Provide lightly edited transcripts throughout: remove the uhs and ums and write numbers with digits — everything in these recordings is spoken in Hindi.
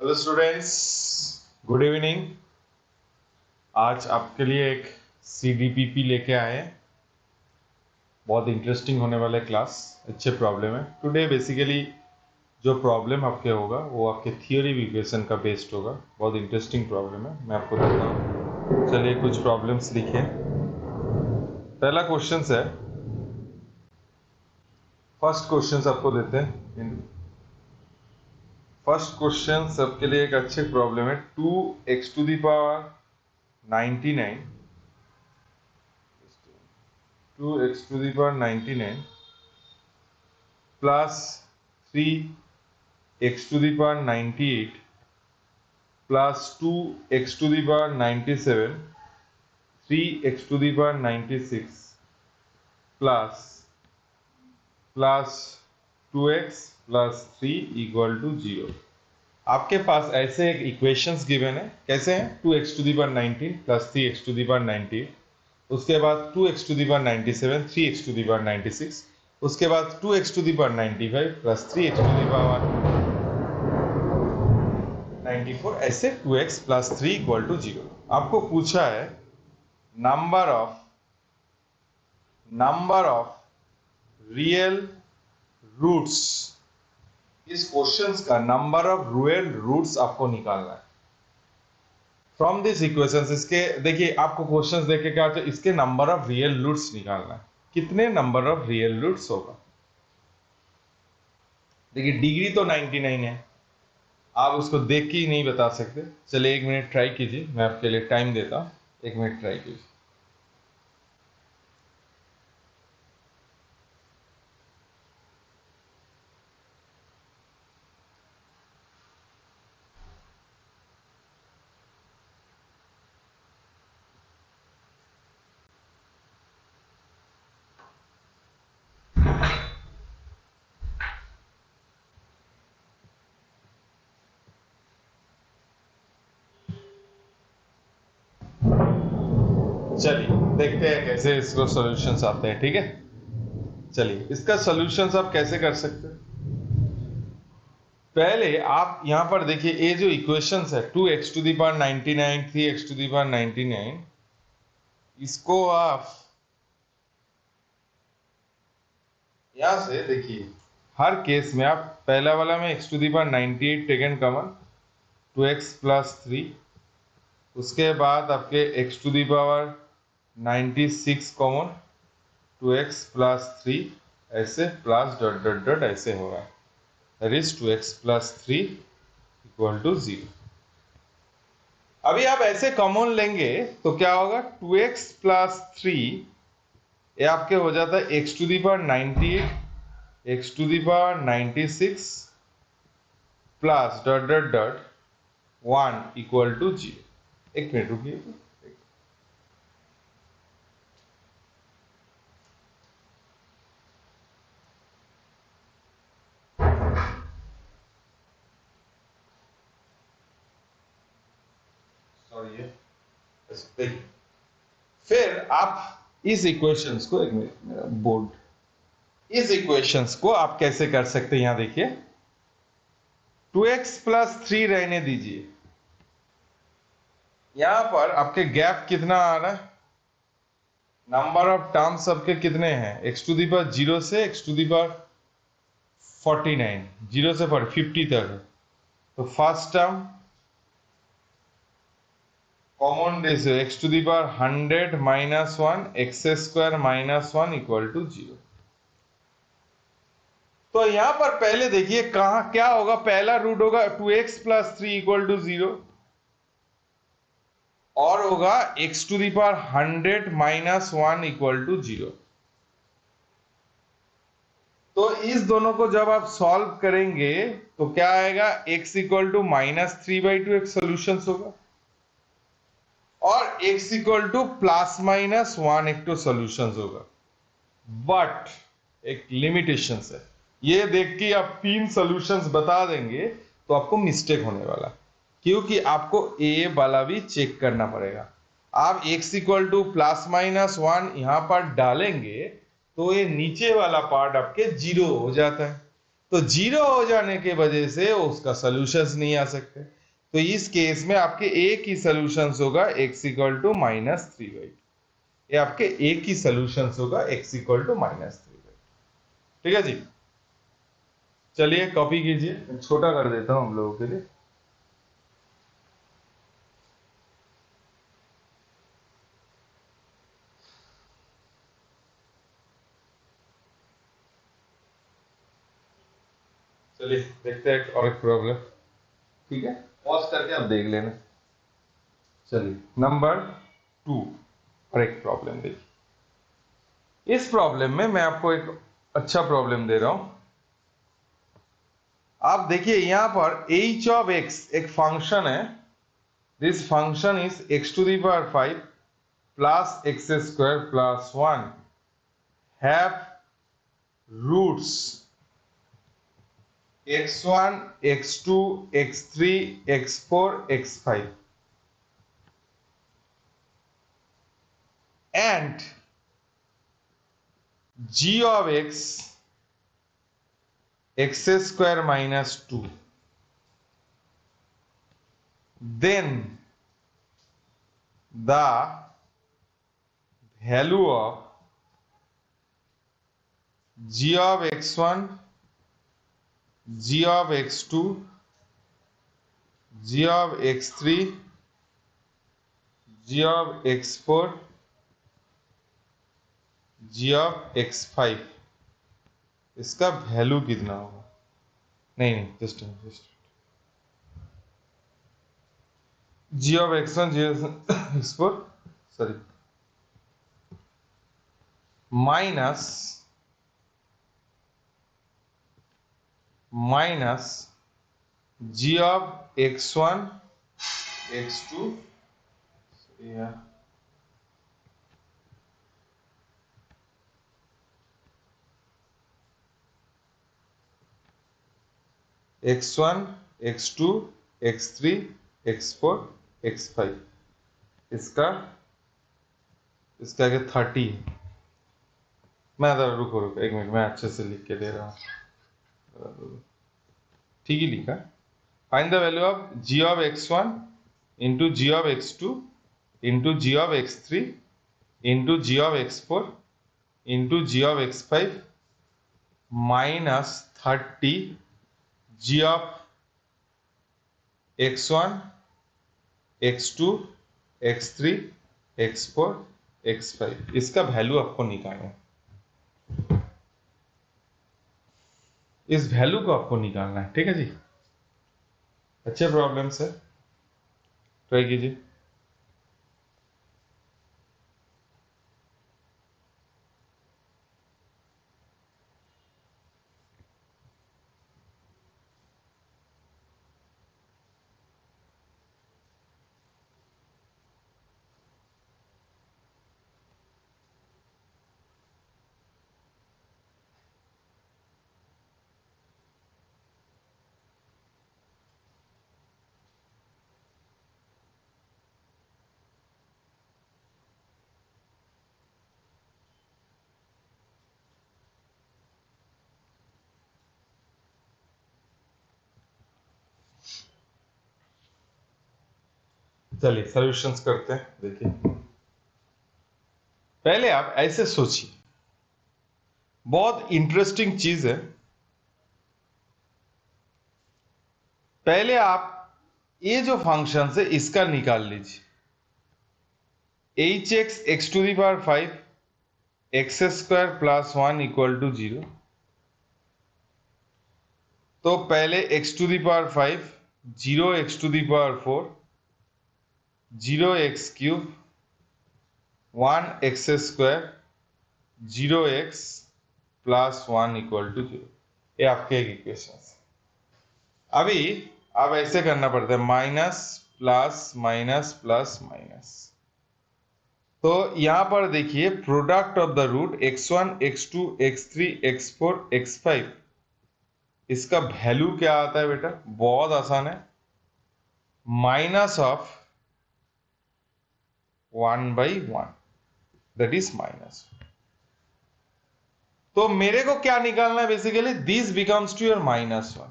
Hello students, good evening. आज आपके लिए एक CDPP लेके आए हैं। बहुत इंटरेस्टिंग होने वाला क्लास, अच्छे प्रॉब्लम है। टुडे बेसिकली जो प्रॉब्लम आपके होगा वो आपके थियोरी इक्वेशन का बेस्ड होगा। बहुत इंटरेस्टिंग प्रॉब्लम है, मैं आपको देता हूँ। चलिए कुछ प्रॉब्लम्स लिखे। पहला क्वेश्चन है, फर्स्ट क्वेश्चन आपको देते हैं। फर्स्ट क्वेश्चन सबके लिए एक अच्छे प्रॉब्लम है। 2x to the power 99 2x to the power 99 plus 3x to the power 98 plus 2x to the power 97, 3x to the power 96 plus 2x plus 3 equal to 0। आपके पास ऐसे एक इक्वेशंस गिवन है। कैसे हैं? 2x to the power 19 plus 3x to the power 98, उसके बाद 2x to the power 97, 3x to the power 96, उसके बाद 2x to the power 95 plus 3x to the power 94, ऐसे 2x plus 3 equal to 0। आपको पूछा है नंबर ऑफ रियल रूट्स। इस क्वेश्चंस का नंबर ऑफ रियल रूट्स आपको निकालना है फ्रॉम दिस इक्वेशंस। इसके देखिए, आपको क्वेश्चंस देख के क्या, तो इसके नंबर ऑफ रियल रूट्स निकालना है। कितने नंबर ऑफ रियल रूट्स होगा? देखिए, डिग्री तो 99 है, आप उसको देख के ही नहीं बता सकते। चलिए 1 मिनट ट्राई कीजिए, मैं आपके लिए टाइम देता हूं। 1 मिनट ट्राई कीजिए। चलिए देखते हैं कैसे इसको सॉल्यूशंस आते हैं। ठीक है, चलिए इसका सॉल्यूशंस आप कैसे कर सकते हैं। पहले आप यहां पर देखिए, ये जो इक्वेशंस है 2x to the power 99, 3x to the power 99, इसको आप यहां से देखिए, हर केस में आप पहला वाला में x to the power 98 taken common, 2x plus 3, उसके बाद आपके x to the power 96 common, 2x plus 3, ऐसे प्लस डॉट डॉट डॉट ऐसे हो रहा है। That is 2x plus 3 equal to 0। अभी आप ऐसे कॉमन लेंगे तो क्या होगा? 2x plus 3 ये आपके हो जाता है x to the power 98, x to the power 96 plus dot dot dot 1 equal to 0। 1 minute रुकिए। सॉरी, फिर आप इस इक्वेशंस को, एक मिनट मेरा बोर्ड, इस इक्वेशंस को आप कैसे कर सकते हैं? यहां देखिए, 2x plus 3 रहने दीजिए। यहां पर आपके गैप कितना आ रहा है? नंबर ऑफ टर्म्स सबके कितने हैं? x टू दी पावर 0 से x टू दी पावर 49, 0 से 50 तक है। तो first term common ratio x to the power 100 minus 1 x square minus 1 equal to 0। तो यहां पर पहले देखिए कहां क्या होगा। पहला रूट होगा 2x plus 3 इक्वल टू 0, और होगा x to the power 100 minus 1 equal to 0। तो इस दोनों को जब आप सॉल्व करेंगे तो क्या आएगा? x इक्वल टू माइनस 3/2 एक सोल्यूशन होगा, और x equal two plus minus 1 एक तो सोल्यूशन होगा। बट एक लिमिटेशन है, ये देख के आप 3 सॉल्यूशंस बता देंगे तो आपको मिस्टेक होने वाला, क्योंकि आपको ए वाला भी चेक करना पड़ेगा। आप x equal two plus minus 1 यहां पर डालेंगे तो ये नीचे वाला पार्ट आपके 0 हो जाता है। तो 0 हो जाने के वजह से उसका सॉल्यूशंस नहीं आ सकते। तो इस केस में आपके एक ही सोल्यूशन होगा x इक्वल टू -3/2। ये आपके एक ही सोल्यूशन होगा x इक्वल टू -3/2। ठीक है जी, चलिए कॉपी कीजिए, छोटा कर देता हूं हम लोगों के लिए। चलिए देखते हैं और एक प्रॉब्लम। ठीक है, पॉज करके आप देख लेना। चलिए नंबर 2 और एक प्रॉब्लम देखिए। इस प्रॉब्लम में मैं आपको एक अच्छा प्रॉब्लम दे रहा हूं। आप देखिए यहां पर h ऑफ x एक फंक्शन है। This function is x to the power 5 plus x square plus 1 have roots x1 x2 x3 x4 x5 and g of x square minus 2, then the value of g of x1, g of x2, g of x3, g of x4, g of x5 इसका वैल्यू कितना होगा? नहीं, just g of x1, g of x4 sorry minus g of x1 x2 yeah, x1 x2 x3 x4 x5 इसका इसका क्या 30 है। मैं रुको एक मिनट, मैं अच्छे से लिख के दे रहा हूँ। ठीक ही लिखा। Find the value of g of x1 into g of x2 into g of x3 into g of x4 into g of x5 minus 30 g of x1 x2 x3 x4 x5 इसका वैल्यू आपको निकालना है। इस वैल्यू को आपको निकालना है। ठीक है जी, अच्छे प्रॉब्लम्स है, ट्राई कीजिए। चलिए सॉल्यूशंस करते हैं। देखिए पहले आप ऐसे सोचिए, बहुत इंटरेस्टिंग चीज है। पहले आप ये जो फंक्शन है इसका निकाल लीजिए। H x x to the power 5 x square plus 1 equal to 0। तो पहले x to the power 5 0 x to the power 4 0 x cube 1 x square 0 x plus 1 equal to 0। ये आपके एक इक्वेशन है। अभी अब ऐसे करना पड़ता है, minus plus minus plus minus. तो यहां पर देखिए product of the root x1 x2 x3 x4 x5 इसका वैल्यू क्या आता है बेटा? बहुत आसान है, minus of 1/1 that is minus. तो मेरे को क्या निकालना है basically? This becomes to your -1।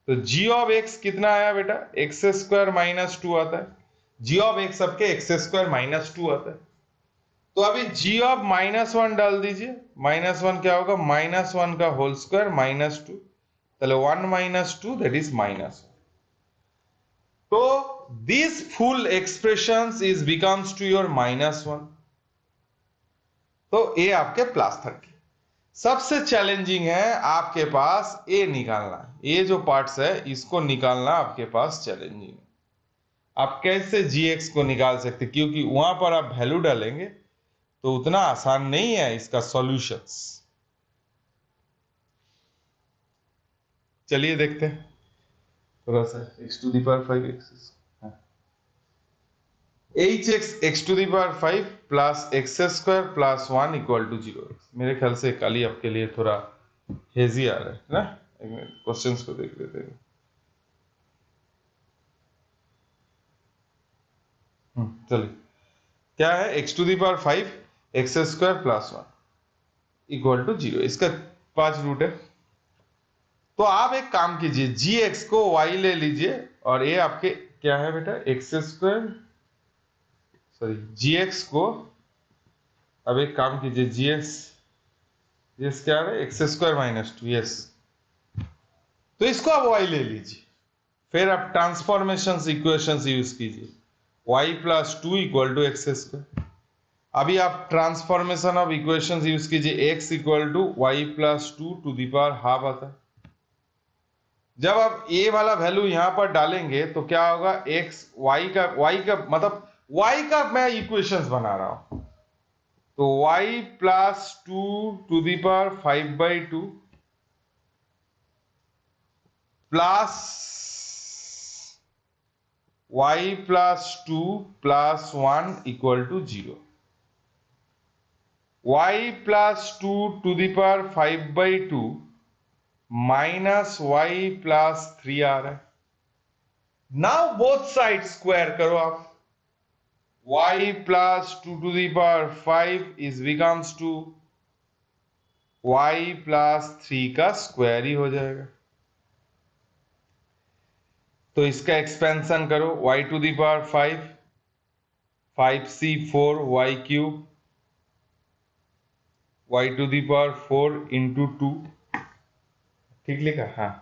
तो जी ऑफ एक्स कितना आया बेटा, एक्स स्क्वायर माइनस टू आता है। जी ऑफ एक्स सबके एक्स स्क्वायर माइनस टू आता है। तो अभी जी ऑफ माइनस वन डाल दीजिए, माइनस वन क्या होगा, माइनस वन का होल स्क्वायर माइनस टू, चलो one minus two that is minus. तो this full expression is becomes to your minus one. तो ए आपके प्लस 30। सबसे चैलेंजिंग है आपके पास ए निकालना, ये जो पार्ट्स है इसको निकालना आपके पास चैलेंजिंग है। आप कैसे जी एक्स को निकाल सकते, क्योंकि वहां पर आप वैल्यू डालेंगे तो उतना आसान नहीं है इसका सॉल्यूशंस। चलिए देखते हैं थोड़ा सा, x to the power 5 x, H x x to the power 5 plus x square plus 1 equal to 0। मेरे ख्याल से कल ही आपके लिए थोड़ा हेजी आ रहा है ना, एक मिनट क्वेश्चंस को देख लेते हैं। चलिए, क्या है, x to the power 5 x square plus 1 equal to 0, इसका 5 रूट है। तो आप एक काम कीजिए, जी एक्स को वाई ले लीजिए और ये आपके क्या है बेटा, x square, sorry g x को, अब एक काम कीजिए, जी एक्स क्या है, x square minus two, yes, तो इसको आप वाई ले लीजिए। फिर आप ट्रांसफॉर्मेशन इक्वेशन यूज कीजिए, y plus two equal to x square. अभी आप ट्रांसफॉर्मेशन ऑफ इक्वेशन यूज कीजिए, x equal to y plus two to the power half आता है। जब आप ए वाला वैल्यू यहां पर डालेंगे तो क्या होगा, एक्स वाई का मतलब वाई का मैं इक्वेशंस बना रहा हूं, तो y plus two to the power 5/2 plus y plus two plus 1 equal to 0। Y plus two to the power 5/2 minus y plus 3 आ रहा है। नाउ बोथ साइड स्क्वायर करो आप, y plus 2 to the power 5 is becomes to y plus 3 का स्क्वायर ही हो जाएगा। तो इसका एक्सपेंशन करो, y to the power 5 5c4 y cube, y to the power 4 into 2, ठीक लिखा, हाँ,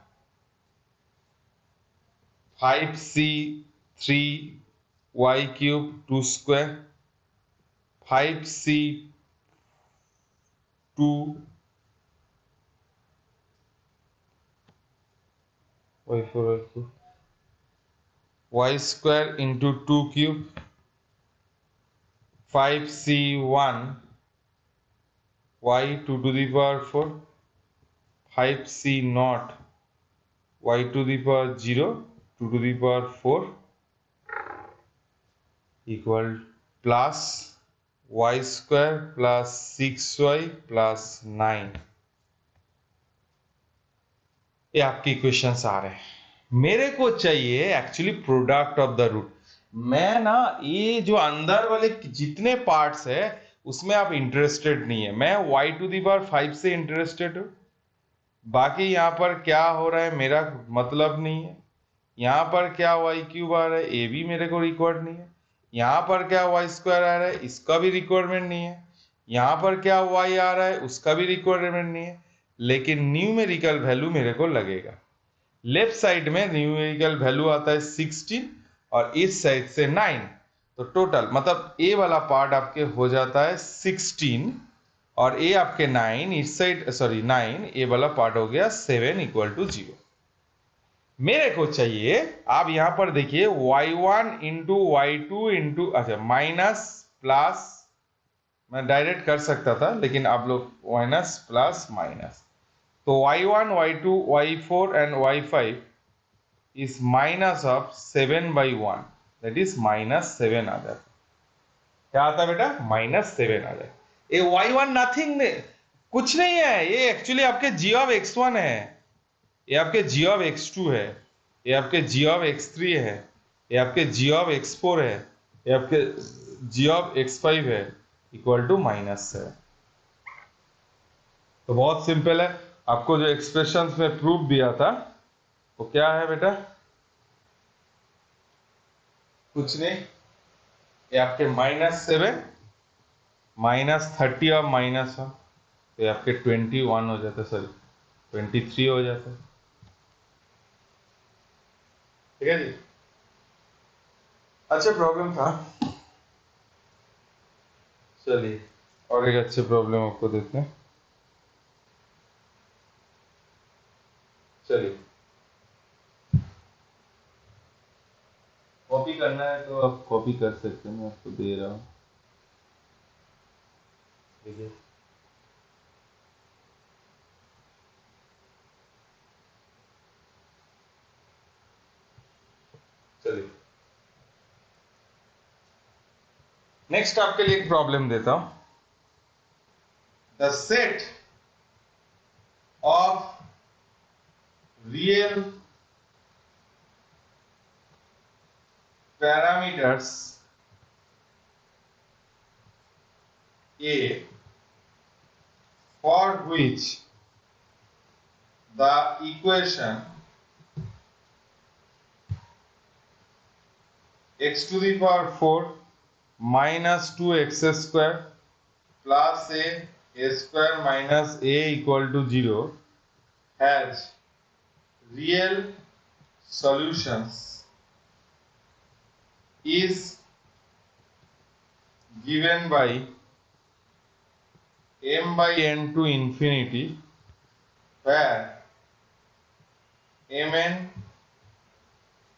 5c3 y cube 2 square 5c2 y4 y square into 2 cube 5c1 y 2 to the power 4 5c0 y to the power 0 2 to the power 4 equal plus y square plus 6y plus 9। ये आपके इक्वेशंस आ रहे हैं। मेरे को चाहिए actually product of the root. मैं ना ये जो अंदर वाले जितने पार्ट्स है उसमें आप इंटरेस्टेड नहीं है, मैं y टू दी पावर 5 से इंटरेस्टेड हूं। बाकी यहां पर क्या हो रहा है मेरा मतलब नहीं है। यहां पर क्या वाई क्यूब आ रहा है ये भी मेरे को रिकॉर्ड नहीं है। यहां पर क्या वाई स्क्वायर आ रहा है इसका भी रिक्वायरमेंट नहीं है। यहां पर क्या वाई आ रहा है उसका भी रिक्वायरमेंट नहीं है। लेकिन न्यूमेरिकल वैल्यू मेरे को लगेगा। लेफ्ट साइड में न्यूमेरिकल वैल्यू आता है 16 और इस साइड से 9, तो टोटल मतलब ए वाला पार्ट आपके हो जाता है 16 और ए आपके 9, इस साइड सॉरी 9, ए वाला पार्ट हो गया 7 इक्वल टू 0। मेरे को चाहिए, आप यहां पर देखिए y1 इंटू y2 इंटू, अच्छा माइनस प्लस, मैं डायरेक्ट कर सकता था लेकिन आप लोग माइनस प्लस माइनस, तो y1 y2 y4 and y5 is minus of 7/1 that is -7 आ जाता है। क्या आता है बेटा, -7 आ जाए। ये y1 नथिंग, कुछ नहीं है, ये एक्चुअली आपके g ऑफ x1 है, ये आपके g ऑफ x2 है, ये आपके g ऑफ x3 है, ये आपके g ऑफ x4 है, ये आपके g ऑफ x5 है इक्वल टू -7। तो बहुत सिंपल है, आपको जो एक्सप्रेशंस में प्रूफ दिया था वो क्या है बेटा? कुछ नहीं, ये आपके -7 -30 और -1, तो ये आपके 21 हो जाता है, सॉरी 23 हो जाता है। ठीक है जी, अच्छा प्रॉब्लम था। चलिए और एक अच्छे प्रॉब्लम आपको देते हैं। चलिए, कॉपी करना है तो आप कॉपी कर सकते हैं, मैं आपको दे रहा हूँ। ठीक है, चलिए नेक्स्ट आपके लिए एक प्रॉब्लम देता हूं। The set of real parameters A for which the equation x to the power 4 minus 2x square plus a square minus a equal to 0 has real solutions is given by m by n to infinity, where mn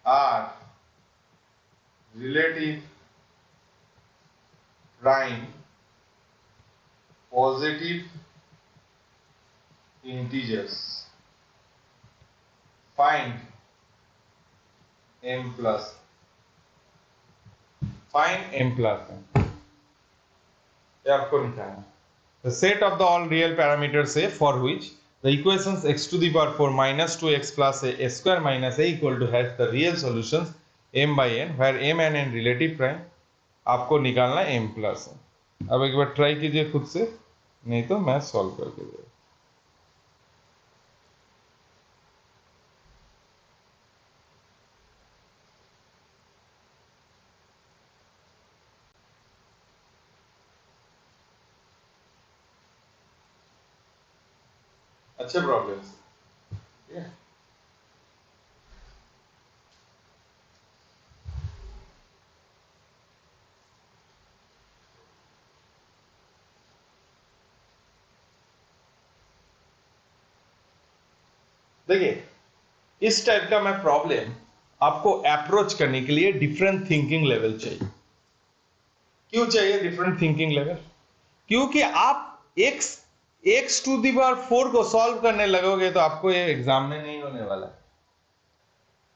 are relative prime positive integers. Find m plus n. ये आपको निकालना है। The set of the all real parameters A for which the equations x to the power 4 minus 2x plus a square minus a equal to has the real solutions m by n, where m and n relative prime, आपको निकालना है m plus n। अब एक बार ट्राई कीजिए खुद से, नहीं तो मैं सॉल्व करके दे। अच्छे प्रॉब्लम है। देखिए, इस टाइप का मैं प्रॉब्लम आपको अप्रोच करने के लिए डिफरेंट थिंकिंग लेवल चाहिए। क्यों चाहिए डिफरेंट थिंकिंग लेवल? क्योंकि आप एक्स टू दी पावर 4 को सॉल्व करने लगोगे तो आपको ये एग्जाम में नहीं होने वाला है।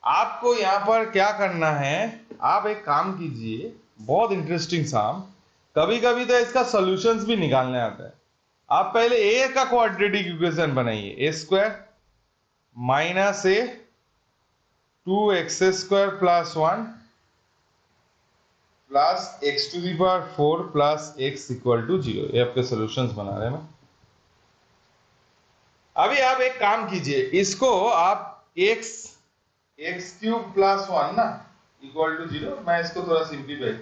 आपको यहां पर क्या करना है, आप एक काम कीजिए, बहुत इंटरेस्टिंग साम, कभी कभी तो इसका सॉल्यूशंस भी निकालने आता है। आप पहले ए का क्वाड्रेटिक इक्वेशन बनाइए, a square minus a 2x square plus 1 plus x to the power 4 plus x equal to 0। ये आपके सॉल्यूशंस बना रहे हैं ना। अभी आप एक काम कीजिए, इसको आप एक्स क्यूब प्लस 1 ना इक्वल टू 0, मैं इसको थोड़ा simplify,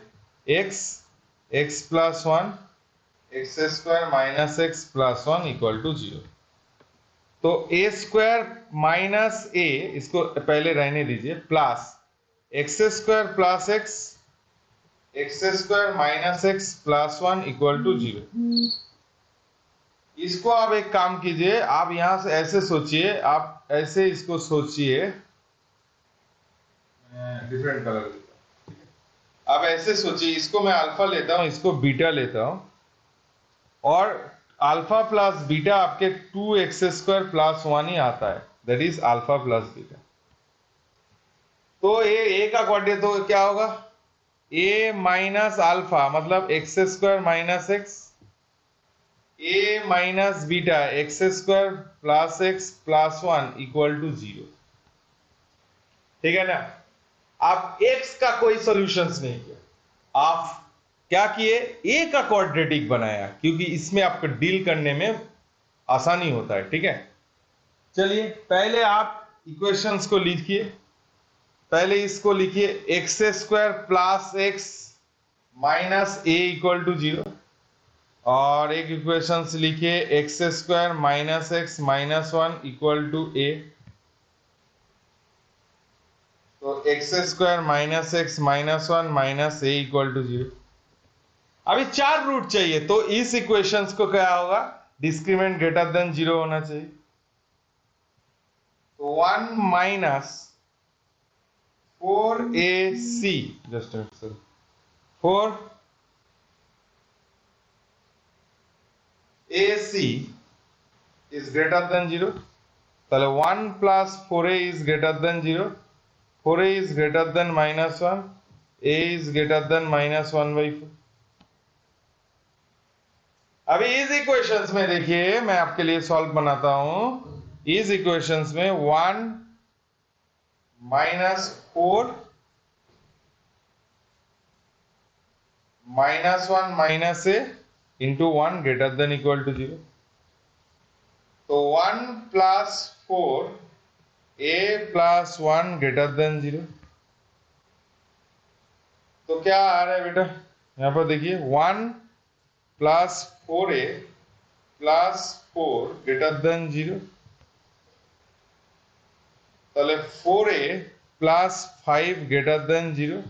x plus 1 x square minus x plus 1 equal to 0। तो ए स्क्वायर माइनस ए, इसको पहले रहने दीजिए, plus x square plus x square minus x plus 1 equal to 0। इसको आप एक काम कीजिए, आप यहां से ऐसे सोचिए, आप ऐसे इसको सोचिए, डिफरेंट कलर देता हूं। आप ऐसे सोचिए, इसको मैं अल्फा लेता हूं, इसको बीटा लेता हूं, और अल्फा प्लस बीटा आपके 2x स्क्वायर प्लस 1 ही आता है, that is alpha plus beta. तो ए का क्वाड्रेटिक तो क्या होगा, ए माइनस अल्फा मतलब x square minus x, a minus beta x square plus x plus 1 equal to 0। ठीक है ना। आप एक्स का कोई सॉल्यूशंस नहीं किया, आप क्या किए, ए का क्वाड्रेटिक बनाया, क्योंकि इसमें आपको डील करने में आसानी होता है। ठीक है, चलिए पहले आप इक्वेशंस को लिखिए। पहले इसको लिखिए x square plus x minus a equal to 0, और एक इक्वेशंस लिखिए x square minus x minus 1 equal to a. तो x square minus x minus 1 minus a equal to 0। अभी 4 रूट चाहिए, तो इस इक्वेशंस को क्या होगा, डिस्क्रिमिनेंट ग्रेटर देन 0 होना चाहिए। तो 1 minus 4ac, just 4ac is greater than 0, তাহলে 1 plus 4a is greater than 0, 4a is greater than minus 1, a is greater than minus 1 by 4। अभी इस इक्वेशंस में देखिए, मैं आपके लिए सॉल्व बनाता हूं। इस इक्वेशंस में 1 minus 4 minus 1 minus a into 1 greater than equal to 0। तो 1 plus 4 a plus 1 greater than 0। तो क्या आ रहा है बेटा, यहां पर देखिए 1 प्लस 4a प्लस 4 ग्रेटर देन 0। তাহলে 4a प्लस 5 ग्रेटर देन 0।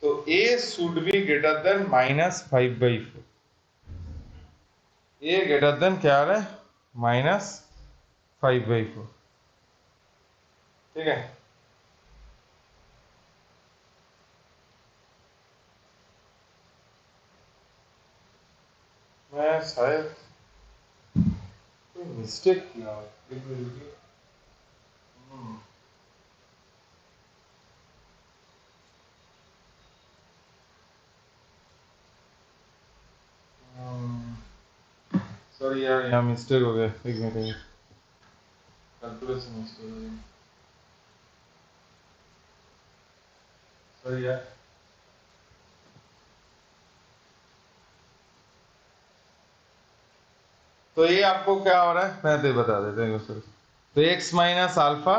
तो a should be greater than minus 5 by 4। a greater than क्या आ रहा है, माइनस 5 बाई 4। ठीक है, मैं शायद कोई मिस्टेक किया हो। सॉरी यार, यहाँ मिस्टेक हो गया। एक मिनट, कैलकुलेशन मिस्टेक हो गया। सॉरी यार। तो ये आपको क्या हो रहा है, मैं तो बता देता हूँ सर। तो x minus alpha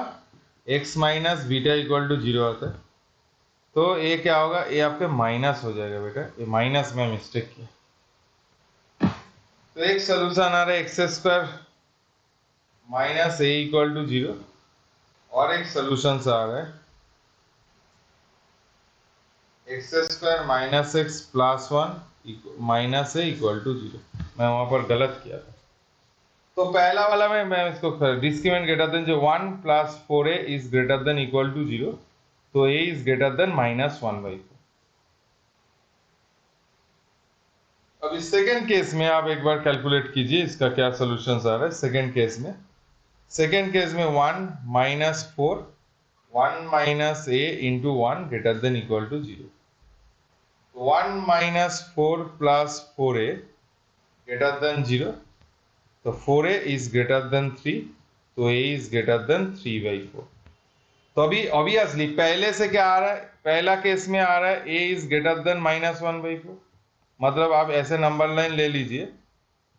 x minus beta equal to 0 आता है। तो ये क्या होगा, ये आपके माइनस हो जाएगा बेटा, ये माइनस में मिस्टेक किया। तो एक सोल्यूशन आ रहा है x square minus a equal to 0, और एक सोल्यूशन आ रहा है x square minus x plus 1 minus a equal to 0। मैं वहां पर गलत किया था। तो पहला वाला में मैं इसको डिस्क्रिमिनेंट ग्रेटर देन, जो 1 प्लस 4a is greater than equal to 0, तो a is greater than minus 1 by 4। अब इस सेकेंड केस में आप एक बार कैलकुलेट कीजिए इसका क्या सोल्यूशन आ रहा है। सेकेंड केस में 1 minus 4 1 minus a into 1 greater than equal to 0। 1 minus 4 plus 4a greater than 0, तो 4a इज ग्रेटर देन 3, तो a is greater than 3 by 4। तो अभी ऑब्वियसली पहले से क्या आ रहा है, पहला केस में आ रहा है a is greater than minus 1 by 4। मतलब आप ऐसे नंबर लाइन ले लीजिए,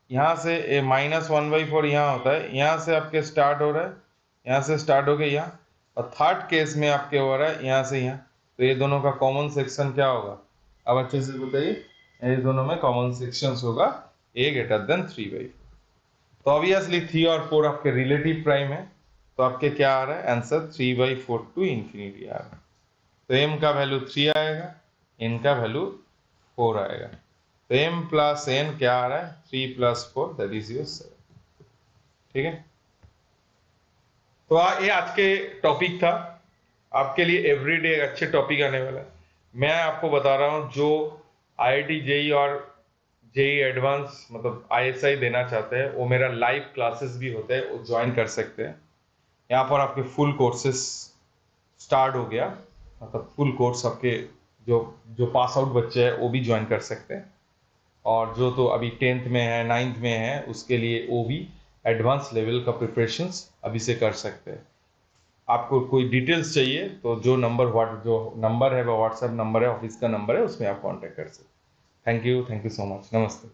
यहाँ से a माइनस 1 बाई 4 यहाँ होता है, यहाँ से आपके स्टार्ट हो रहा है, यहाँ से स्टार्ट हो गया यहाँ, और थर्ड केस में आपके हो रहा है यहाँ से यहाँ। तो ये दोनों का कॉमन सेक्शन क्या होगा, अब अच्छे से बताइए। ये दोनों में कॉमन सेक्शन होगा a ग्रेटर देन 3 बाई 4। तो ऑब्वियसली 3 और 4 आपके रिलेटिव प्राइम है, तो आपके क्या आ रहा है आंसर 3 बाई 4 टू इंफिनिटी आ रहा है। तो m का वैल्यू 3 आएगा, n का वैल्यू 4 आएगा। तो m प्लस n क्या आ रहा है, 3 प्लस 4 दैट इज योर 7। ठीक है, तो ये आज के टॉपिक था आपके लिए। एवरीडे एक अच्छे टॉपिक आने वाला है। मैं आपको बता रहा हूँ जो IIT जेई और जेई एडवांस मतलब ISI देना चाहते हैं, वो मेरा लाइव क्लासेस भी होते हैं, वो ज्वाइन कर सकते हैं। यहाँ पर आपके फुल कोर्सेस स्टार्ट हो गया, मतलब फुल कोर्स आपके जो जो पास आउट बच्चे हैं वो भी ज्वाइन कर सकते हैं, और जो तो अभी 10th में है 9th में है उसके लिए वो भी एडवांस लेवल का प्रिपरेशंस अभी से कर सकते हैं। आपको कोई डिटेल्स चाहिए तो जो नंबर है वो व्हाट्सएप नंबर है, ऑफिस का नंबर है, उसमें आप कांटेक्ट कर सकते हैं। थैंक यू सो मच, नमस्ते।